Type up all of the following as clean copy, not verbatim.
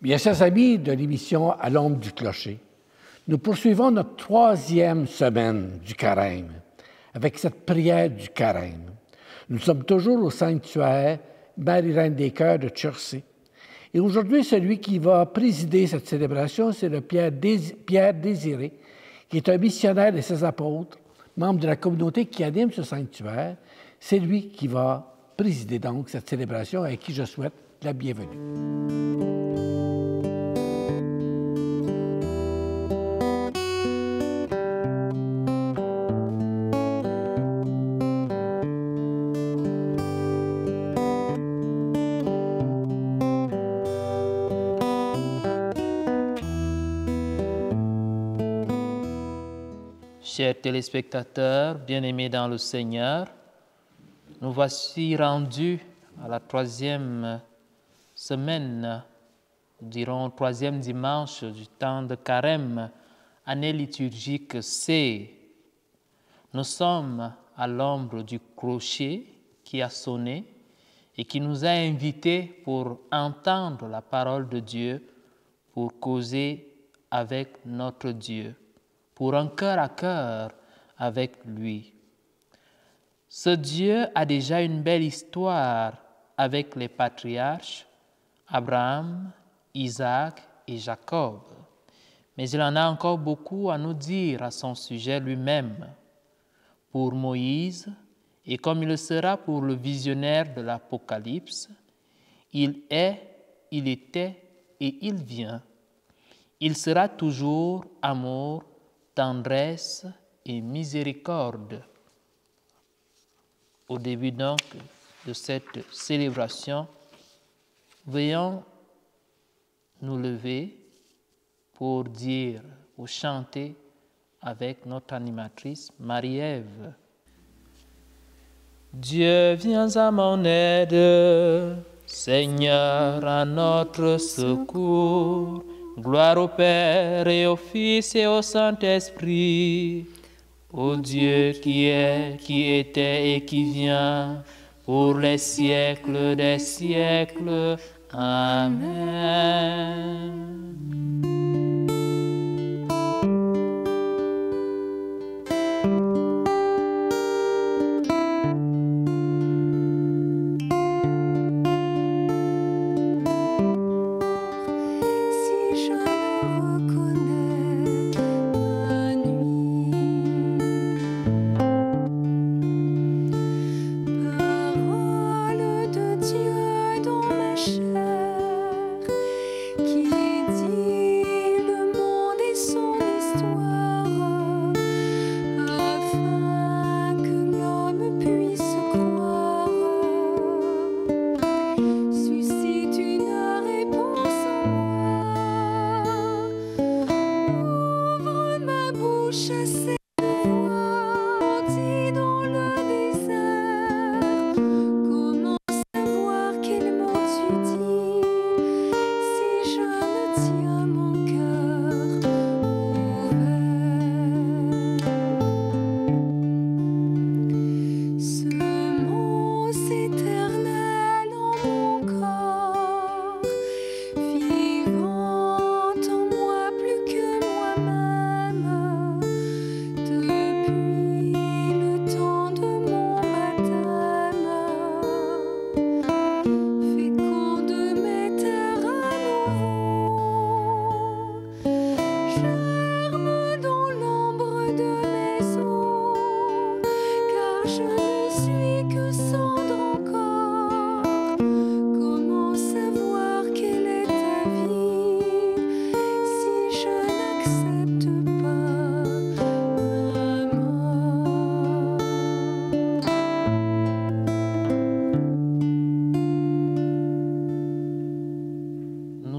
Bien, chers amis de l'émission À l'ombre du clocher, nous poursuivons notre 3e semaine du Carême avec cette prière du Carême. Nous sommes toujours au sanctuaire Marie-Reine des Cœurs de Chertsey. Et aujourd'hui, celui qui va présider cette célébration, c'est le Pierre Désiré, qui est un missionnaire de ses apôtres, membre de la communauté qui anime ce sanctuaire. C'est lui qui va présider donc cette célébration, à qui je souhaite la bienvenue. Chers téléspectateurs, bien-aimés dans le Seigneur, nous voici rendus à la 3e semaine, dirons 3e dimanche du temps de Carême, année liturgique C. Nous sommes à l'ombre du clocher qui a sonné et qui nous a invités pour entendre la parole de Dieu, pour causer avec notre Dieu, pour un cœur à cœur avec lui. Ce Dieu a déjà une belle histoire avec les patriarches, Abraham, Isaac et Jacob. Mais il en a encore beaucoup à nous dire à son sujet lui-même. Pour Moïse, et comme il le sera pour le visionnaire de l'Apocalypse, il est, il était et il vient. Il sera toujours amour, tendresse et miséricorde. Au début donc de cette célébration, veuillons nous lever pour dire ou chanter avec notre animatrice Marie-Ève. Dieu, viens à mon aide, Seigneur, à notre secours. Gloire au Père et au Fils et au Saint-Esprit, au Dieu qui est, qui était et qui vient, pour les siècles des siècles. Amen.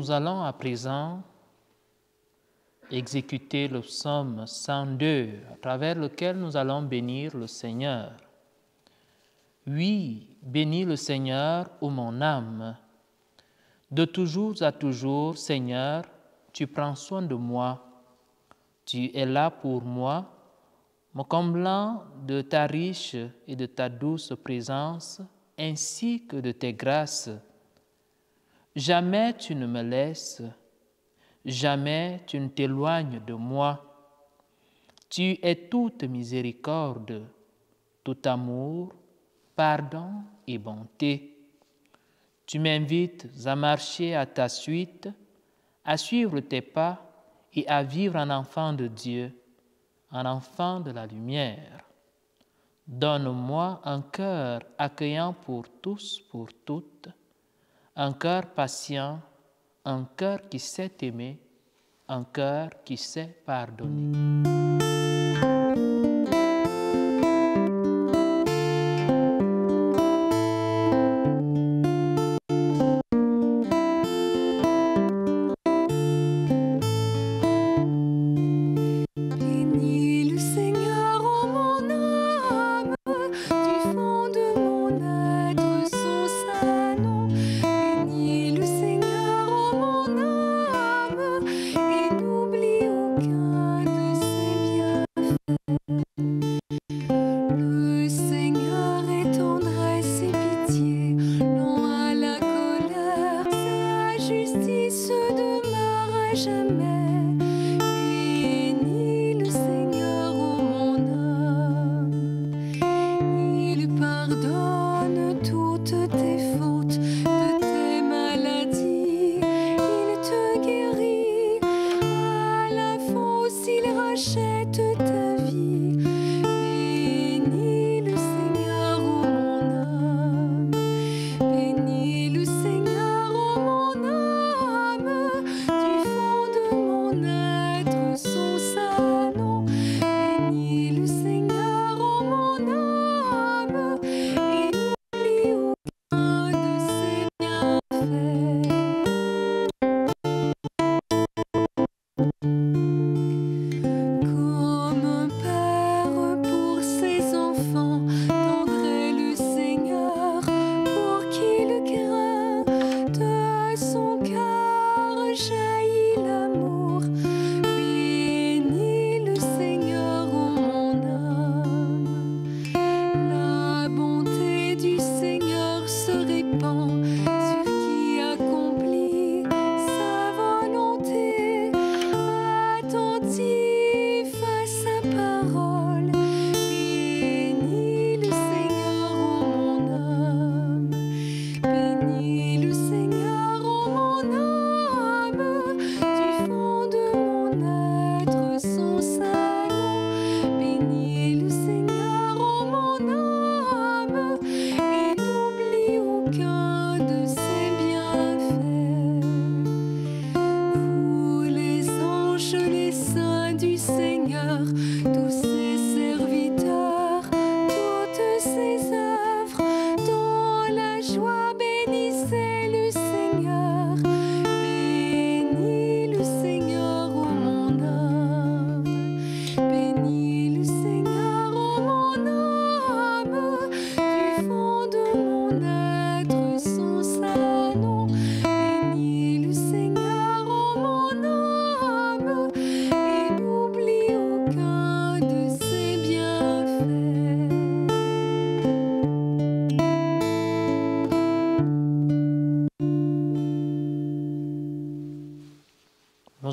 Nous allons à présent exécuter le psaume 102, à travers lequel nous allons bénir le Seigneur. Oui, bénis le Seigneur, ô mon âme. De toujours à toujours, Seigneur, tu prends soin de moi. Tu es là pour moi, me comblant de ta riche et de ta douce présence, ainsi que de tes grâces. Jamais tu ne me laisses, jamais tu ne t'éloignes de moi. Tu es toute miséricorde, tout amour, pardon et bonté. Tu m'invites à marcher à ta suite, à suivre tes pas et à vivre un enfant de Dieu, un enfant de la lumière. Donne-moi un cœur accueillant pour tous, pour toutes, un cœur patient, un cœur qui sait aimer, un cœur qui sait pardonner.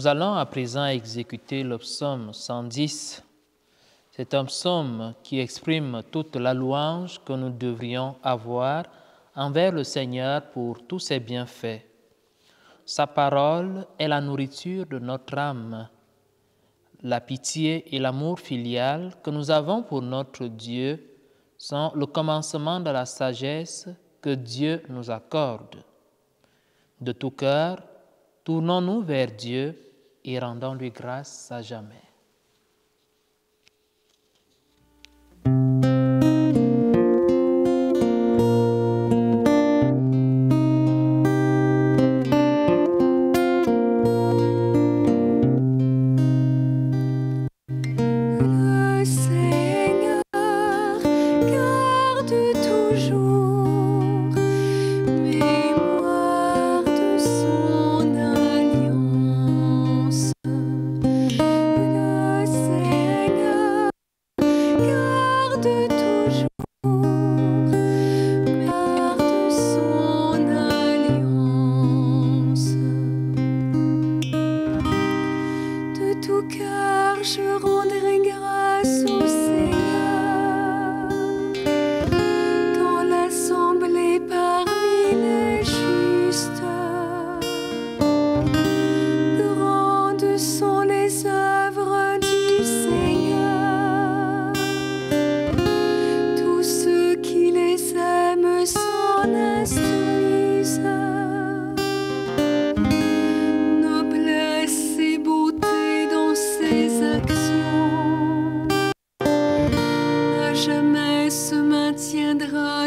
Nous allons à présent exécuter le psaume 110. C'est un psaume qui exprime toute la louange que nous devrions avoir envers le Seigneur pour tous ses bienfaits. Sa parole est la nourriture de notre âme. La pitié et l'amour filial que nous avons pour notre Dieu sont le commencement de la sagesse que Dieu nous accorde. De tout cœur, tournons-nous vers Dieu et rendons-lui grâce à jamais.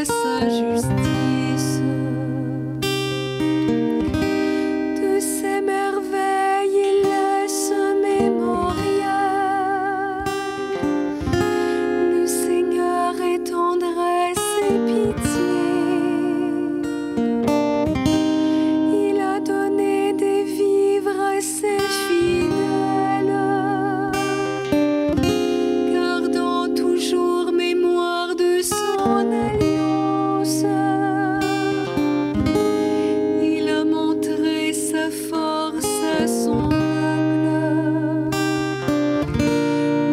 sa justice. De ses merveilles il laisse un mémorial. Le Seigneur est tendresse et pitié. Il a donné des vivres à ses fidèles, gardant toujours mémoire de son alliance. Il a montré sa force à son peuple,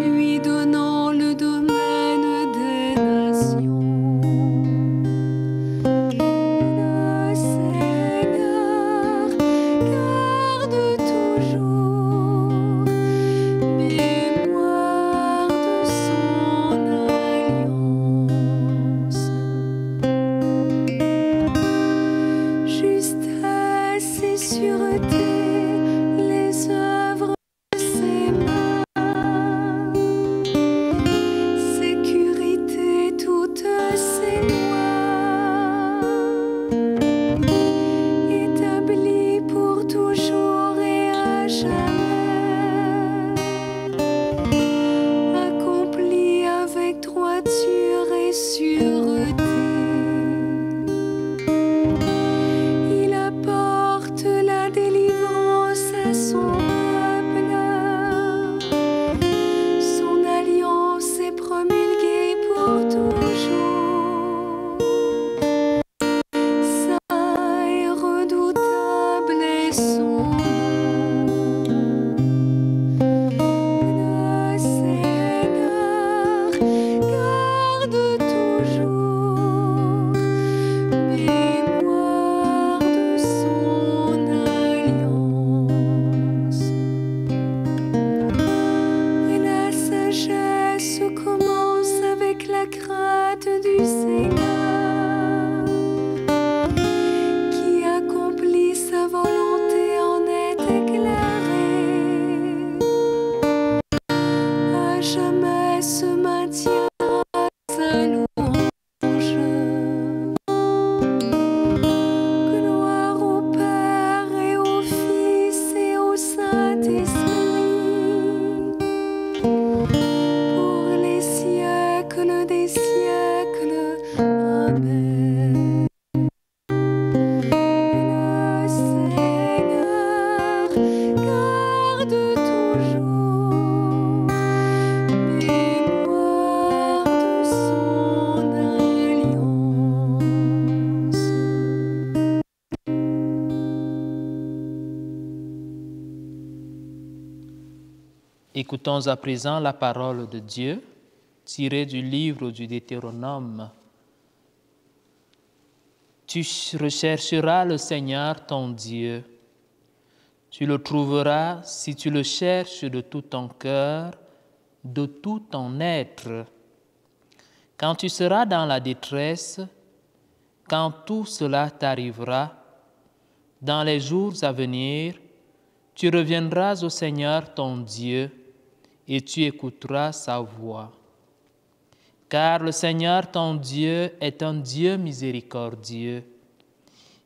lui donnant le domaine des nations. Le Seigneur garde toujours mémoire de son alliance. Justesse et sûreté, les œuvres de ses mains. Sécurité, toutes ses lois. Établi pour toujours et à jamais. Accompli avec droiture et sûreté. Il apporte la délivrance à son peuple. Son alliance est promulguée pour toujours. Saint et redoutable est son nom. Le Seigneur garde toujours mémoire de son alliance. Et la sagesse commence avec la crainte du Seigneur, qui accomplit sa volonté en est éclairée. À jamais se maintiendra sa louange. Gloire au Père et au Fils et au Saint-Esprit, pour les siècles des siècles. Amen. Le Seigneur garde toujours mémoire de son alliance. Écoutons à présent la parole de Dieu tirée du livre du Deutéronome. Tu rechercheras le Seigneur ton Dieu. Tu le trouveras si tu le cherches de tout ton cœur, de tout ton être. Quand tu seras dans la détresse, quand tout cela t'arrivera, dans les jours à venir, tu reviendras au Seigneur ton Dieu et tu écouteras sa voix. Car le Seigneur ton Dieu est un Dieu miséricordieux.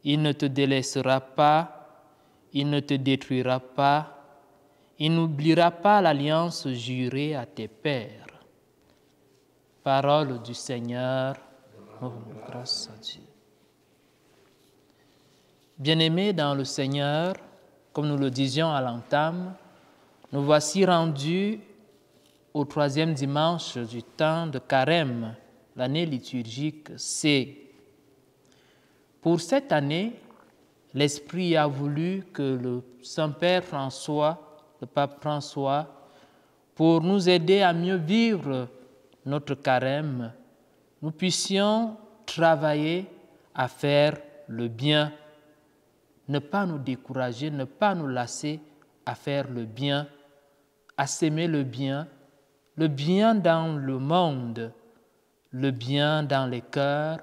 Il ne te délaissera pas, il ne te détruira pas, il n'oubliera pas l'alliance jurée à tes pères. Parole du Seigneur. Oh, grâce à Dieu. Bien-aimés dans le Seigneur, comme nous le disions à l'entame, nous voici rendus au 3e dimanche du temps de Carême, l'année liturgique C. Pour cette année, l'Esprit a voulu que le Saint-Père François, le Pape François, pour nous aider à mieux vivre notre Carême, nous puissions travailler à faire le bien, ne pas nous décourager, ne pas nous lasser à faire le bien, à s'aimer le bien dans le monde, le bien dans les cœurs,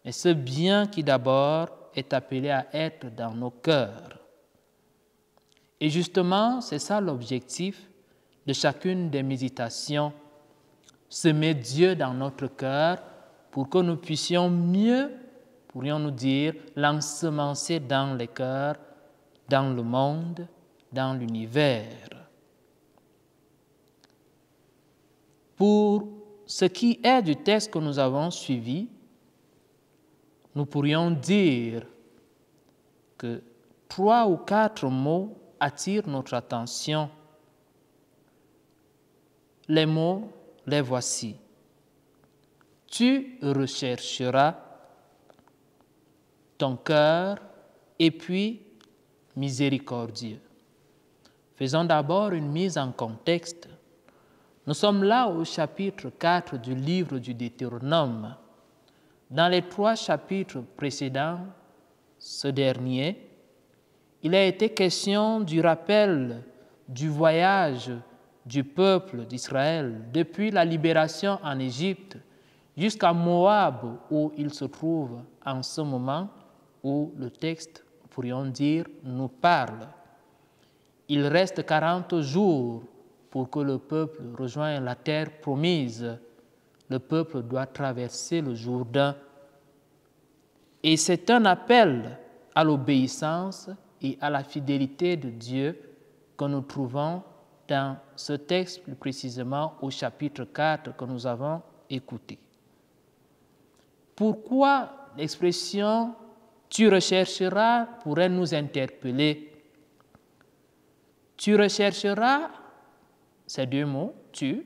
mais ce bien qui d'abord est appelé à être dans nos cœurs. Et justement, c'est ça l'objectif de chacune des méditations, semer Dieu dans notre cœur pour que nous puissions mieux, pourrions-nous dire, l'ensemencer dans les cœurs, dans le monde, dans l'univers. Pour ce qui est du texte que nous avons suivi, nous pourrions dire que 3 ou 4 mots attirent notre attention. Les mots, les voici. Tu rechercheras ton cœur et puis miséricordieux. Faisons d'abord une mise en contexte. Nous sommes là au chapitre 4 du livre du Deutéronome. Dans les 3 chapitres précédents, ce dernier, il a été question du rappel du voyage du peuple d'Israël depuis la libération en Égypte jusqu'à Moab où il se trouve en ce moment où le texte, pourrions dire, nous parle. Il reste 40 jours pour que le peuple rejoigne la terre promise. Le peuple doit traverser le Jourdain. Et c'est un appel à l'obéissance et à la fidélité de Dieu que nous trouvons dans ce texte, plus précisément au chapitre 4 que nous avons écouté. Pourquoi l'expression « tu rechercheras » pourrait nous interpeller? Tu rechercheras, ces 2 mots, tu,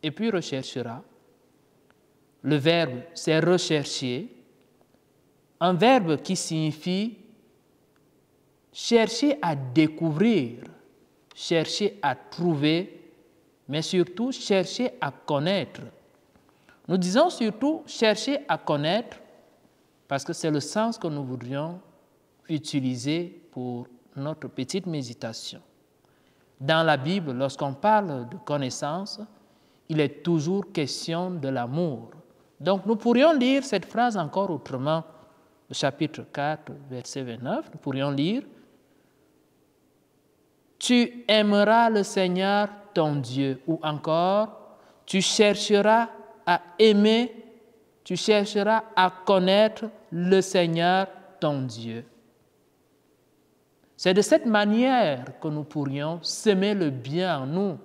et puis rechercheras. Le verbe, c'est rechercher, un verbe qui signifie chercher à découvrir, chercher à trouver, mais surtout chercher à connaître. Nous disons surtout chercher à connaître parce que c'est le sens que nous voudrions utiliser pour notre petite méditation. Dans la Bible, lorsqu'on parle de connaissance, il est toujours question de l'amour. Donc nous pourrions lire cette phrase encore autrement. Le chapitre 4, verset 29, nous pourrions lire « Tu aimeras le Seigneur ton Dieu » ou encore « Tu chercheras à aimer, tu chercheras à connaître le Seigneur ton Dieu. » C'est de cette manière que nous pourrions semer le bien en nous,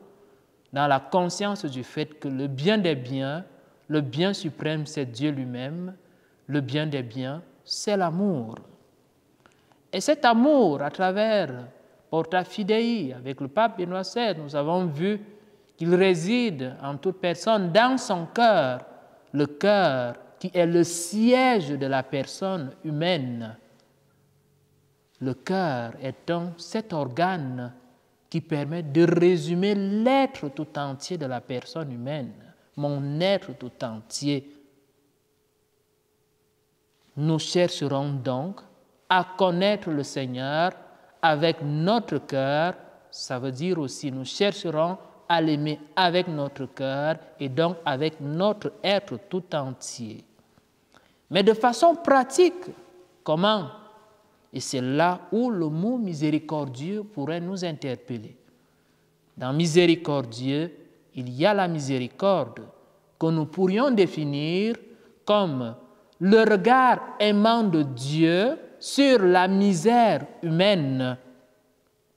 dans la conscience du fait que le bien des biens, le bien suprême, c'est Dieu lui-même, le bien des biens, c'est l'amour. Et cet amour, à travers Porta Fidei, avec le pape Benoît XVI, nous avons vu qu'il réside en toute personne dans son cœur, le cœur qui est le siège de la personne humaine. Le cœur étant cet organe qui permet de résumer l'être tout entier de la personne humaine, mon être tout entier. Nous chercherons donc à connaître le Seigneur avec notre cœur, ça veut dire aussi nous chercherons à l'aimer avec notre cœur et donc avec notre être tout entier. Mais de façon pratique, comment? Et c'est là où le mot miséricordieux pourrait nous interpeller. Dans miséricordieux, il y a la miséricorde que nous pourrions définir comme le regard aimant de Dieu sur la misère humaine.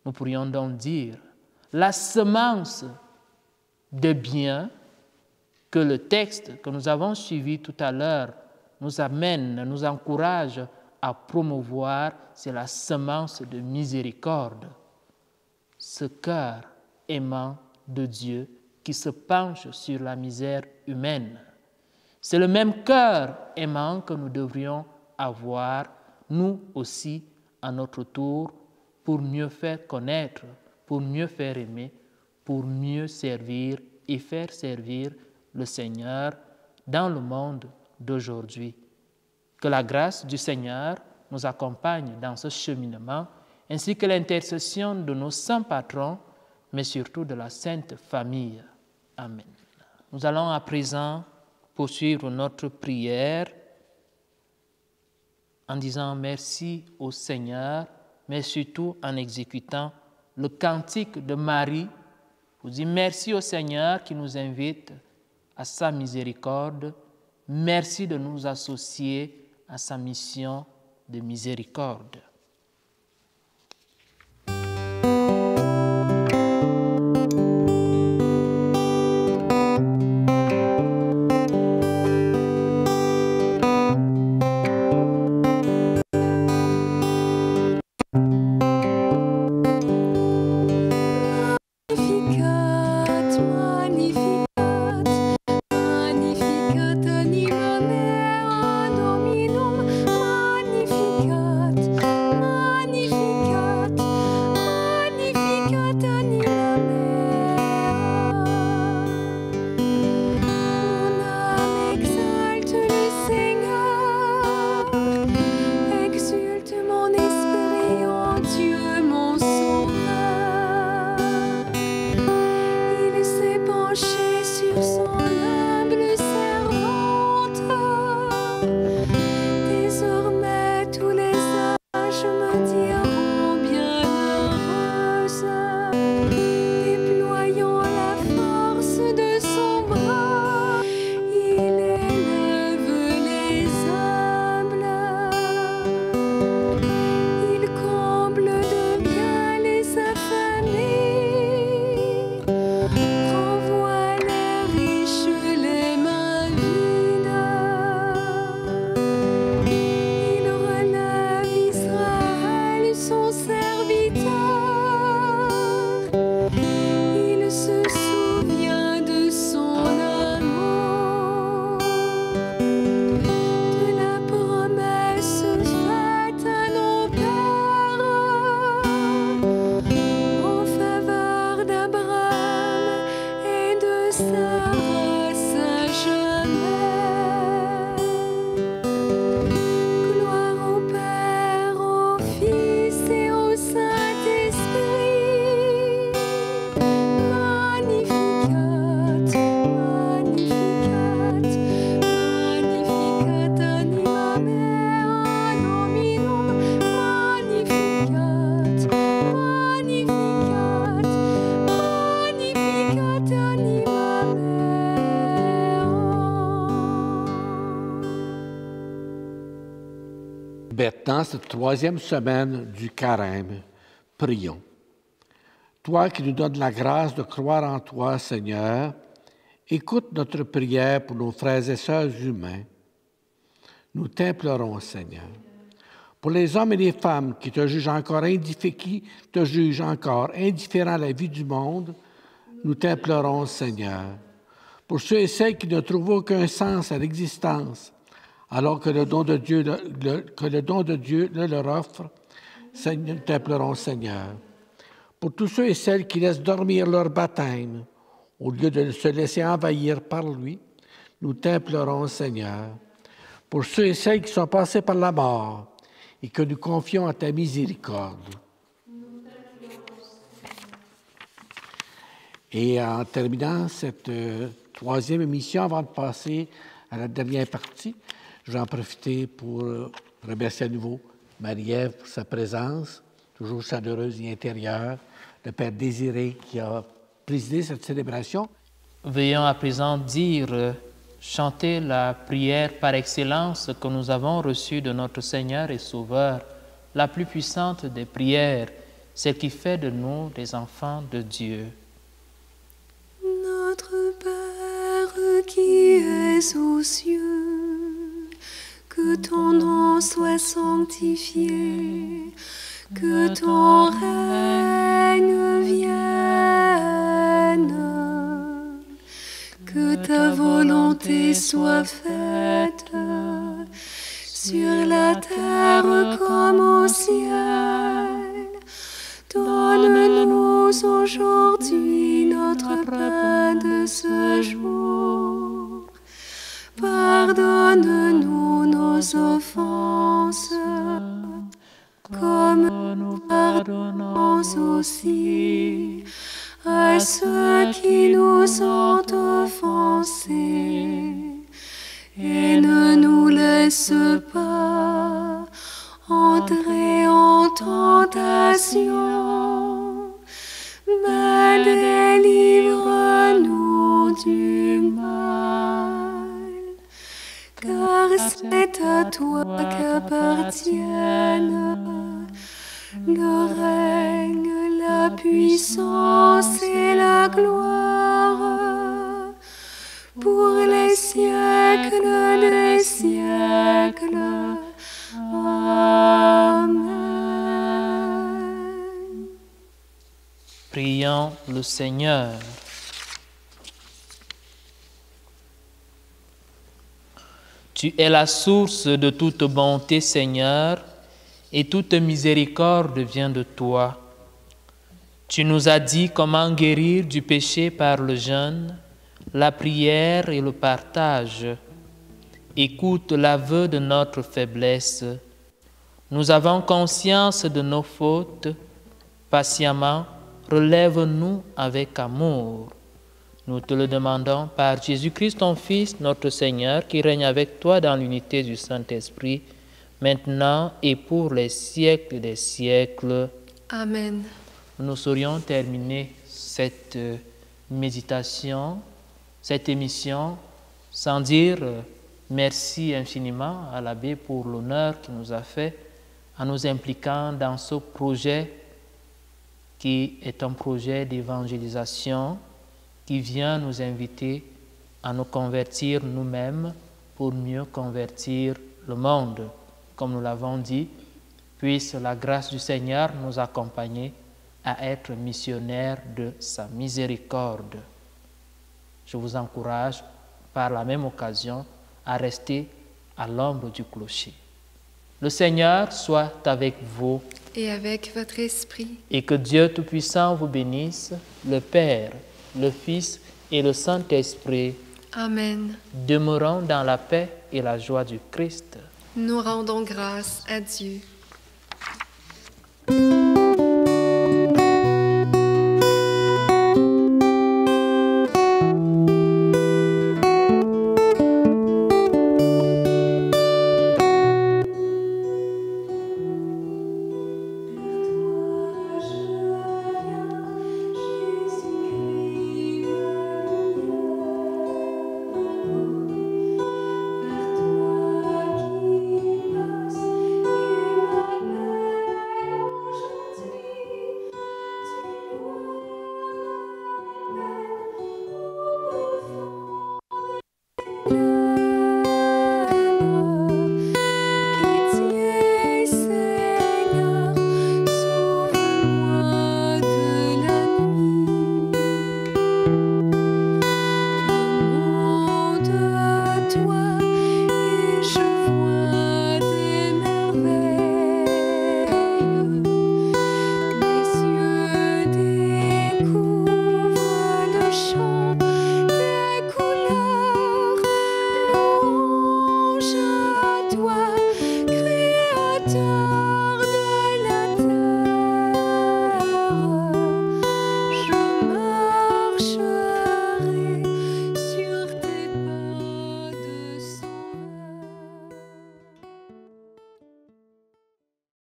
Nous pourrions donc dire la semence de bien que le texte que nous avons suivi tout à l'heure nous amène, nous encourage à promouvoir, c'est la semence de miséricorde. Ce cœur aimant de Dieu qui se penche sur la misère humaine. C'est le même cœur aimant que nous devrions avoir, nous aussi, à notre tour, pour mieux faire connaître, pour mieux faire aimer, pour mieux servir et faire servir le Seigneur dans le monde d'aujourd'hui. Que la grâce du Seigneur nous accompagne dans ce cheminement, ainsi que l'intercession de nos saints patrons, mais surtout de la Sainte Famille. Amen. Nous allons à présent poursuivre notre prière en disant merci au Seigneur, mais surtout en exécutant le cantique de Marie. Vous dites merci au Seigneur qui nous invite à sa miséricorde merci de nous associer à sa mission de miséricorde. Maintenant, cette troisième semaine du carême, prions. Toi qui nous donnes la grâce de croire en toi, Seigneur, écoute notre prière pour nos frères et sœurs humains. Nous t'implorons, Seigneur. Pour les hommes et les femmes qui te jugent encore indifférent à la vie du monde, nous t'implorons, Seigneur. Pour ceux et celles qui ne trouvent aucun sens à l'existence, alors que le don de Dieu le leur offre, nous t'implorons, Seigneur. Pour tous ceux et celles qui laissent dormir leur baptême, au lieu de se laisser envahir par lui, nous t'implorons, Seigneur. Pour ceux et celles qui sont passés par la mort et que nous confions à ta miséricorde. Et en terminant cette troisième émission, avant de passer à la dernière partie, je vais en profiter pour remercier à nouveau Marie-Ève pour sa présence, toujours chaleureuse et intérieure, le Père Désiré qui a présidé cette célébration. Veuillons à présent chanter la prière par excellence que nous avons reçue de notre Seigneur et Sauveur, la plus puissante des prières, celle qui fait de nous des enfants de Dieu. Notre Père qui es aux cieux, que ton nom soit sanctifié, que ton règne vienne, que ta volonté soit faite sur la terre comme au ciel. Donne-nous aujourd'hui notre pain de ce jour. Pardonne-nous nos offenses, comme nous pardonnons aussi à ceux qui nous ont offensés. Et ne nous laisse pas entrer en tentation, mais délivre-nous du mal. toi qu'appartiennent le règne, la puissance et la gloire pour les siècles des siècles. Amen. Prions le Seigneur. Tu es la source de toute bonté, Seigneur, et toute miséricorde vient de toi. Tu nous as dit comment guérir du péché par le jeûne, la prière et le partage. Écoute l'aveu de notre faiblesse. Nous avons conscience de nos fautes. Patiemment, relève-nous avec amour. Nous te le demandons par Jésus-Christ, ton Fils, notre Seigneur, qui règne avec toi dans l'unité du Saint-Esprit, maintenant et pour les siècles des siècles. Amen. Nous saurions terminer cette méditation, cette émission, sans dire merci infiniment à l'abbé pour l'honneur qu'il nous a fait en nous impliquant dans ce projet qui est un projet d'évangélisation qui vient nous inviter à nous convertir nous-mêmes pour mieux convertir le monde. Comme nous l'avons dit, puisse la grâce du Seigneur nous accompagner à être missionnaires de sa miséricorde. Je vous encourage par la même occasion à rester à l'ombre du clocher. Le Seigneur soit avec vous. Et avec votre esprit. Et que Dieu Tout-Puissant vous bénisse, le Père, le Fils et le Saint-Esprit. Amen. Demeurons dans la paix et la joie du Christ. Nous rendons grâce à Dieu.